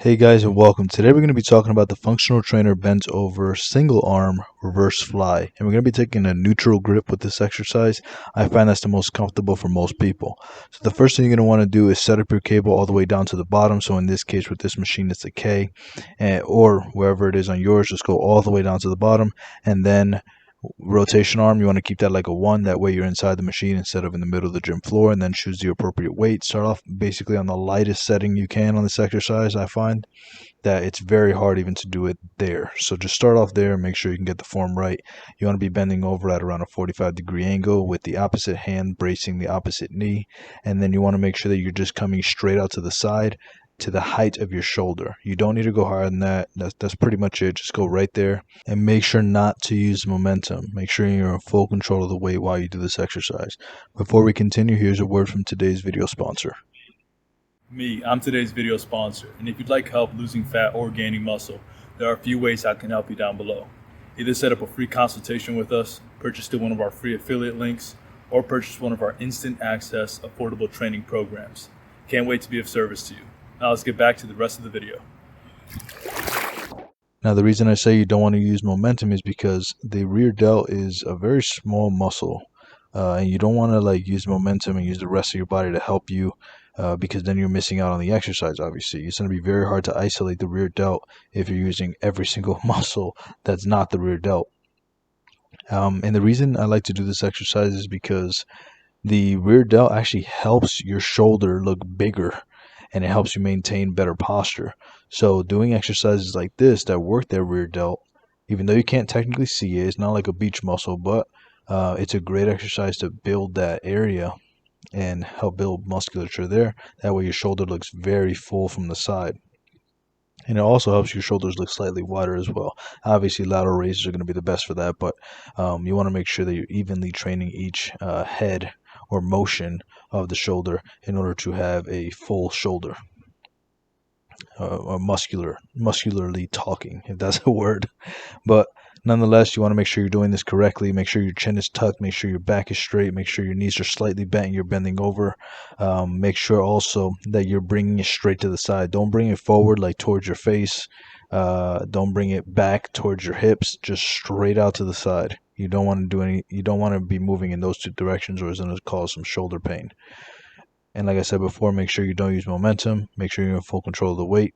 Hey guys and welcome. Today we're going to be talking about the functional trainer bent over single arm reverse fly. And we're going to be taking a neutral grip with this exercise. I find that's the most comfortable for most people. So the first thing you're going to want to do is set up your cable all the way down to the bottom. So in this case with this machine it's a K, or wherever it is on yours, just go all the way down to the bottom, and then rotation arm, you want to keep that like a 1. That way you're inside the machine instead of in the middle of the gym floor. And then choose the appropriate weight. Start off basically on the lightest setting you can on this exercise. I find that it's very hard even to do it there. So just start off there and make sure you can get the form right. You want to be bending over at around a 45-degree angle with the opposite hand bracing the opposite knee. And then you want to make sure that you're just coming straight out to the side to the height of your shoulder. You don't need to go higher than that. That's pretty much it. Just go right there and make sure not to use momentum. Make sure you're in full control of the weight while you do this exercise. Before we continue, here's a word from today's video sponsor. I'm today's video sponsor, and if you'd like help losing fat or gaining muscle, there are a few ways I can help you down below. Either set up a free consultation with us, purchase through one of our free affiliate links, or purchase one of our instant access affordable training programs. Can't wait to be of service to you. Now let's get back to the rest of the video. Now the reason I say you don't want to use momentum is because the rear delt is a very small muscle, and you don't want to use momentum and use the rest of your body to help you, because then you're missing out on the exercise. Obviously it's going to be very hard to isolate the rear delt if you're using every single muscle that's not the rear delt. And the reason I like to do this exercise is because the rear delt actually helps your shoulder look bigger, and it helps you maintain better posture. So doing exercises like this that work that rear delt, even though you can't technically see it, it's not like a beach muscle, but it's a great exercise to build that area and help build musculature there. That way your shoulder looks very full from the side. And it also helps your shoulders look slightly wider as well. Obviously lateral raises are going to be the best for that, but you want to make sure that you're evenly training each head or motion of the shoulder in order to have a full shoulder, or muscularly talking, if that's a word. But nonetheless, you want to make sure you're doing this correctly. Make sure your chin is tucked. Make sure your back is straight. Make sure your knees are slightly bent. You're bending over. Make sure also that you're bringing it straight to the side. Don't bring it forward like towards your face. Don't bring it back towards your hips. Just straight out to the side. You don't want to do any. You don't want to be moving in those two directions, or it's going to cause some shoulder pain. And like I said before, make sure you don't use momentum. Make sure you're in full control of the weight,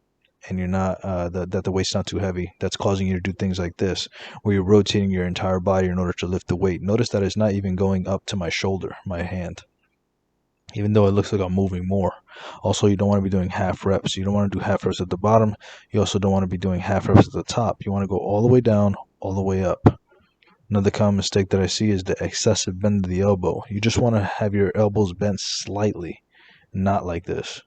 and you're not that the weight's not too heavy. That's causing you to do things like this, where you're rotating your entire body in order to lift the weight. Notice that it's not even going up to my shoulder, my hand, even though it looks like I'm moving more. Also, you don't want to be doing half reps. You don't want to do half reps at the bottom. You also don't want to be doing half reps at the top. You want to go all the way down, all the way up. Another common mistake that I see is the excessive bend of the elbow. You just want to have your elbows bent slightly, not like this.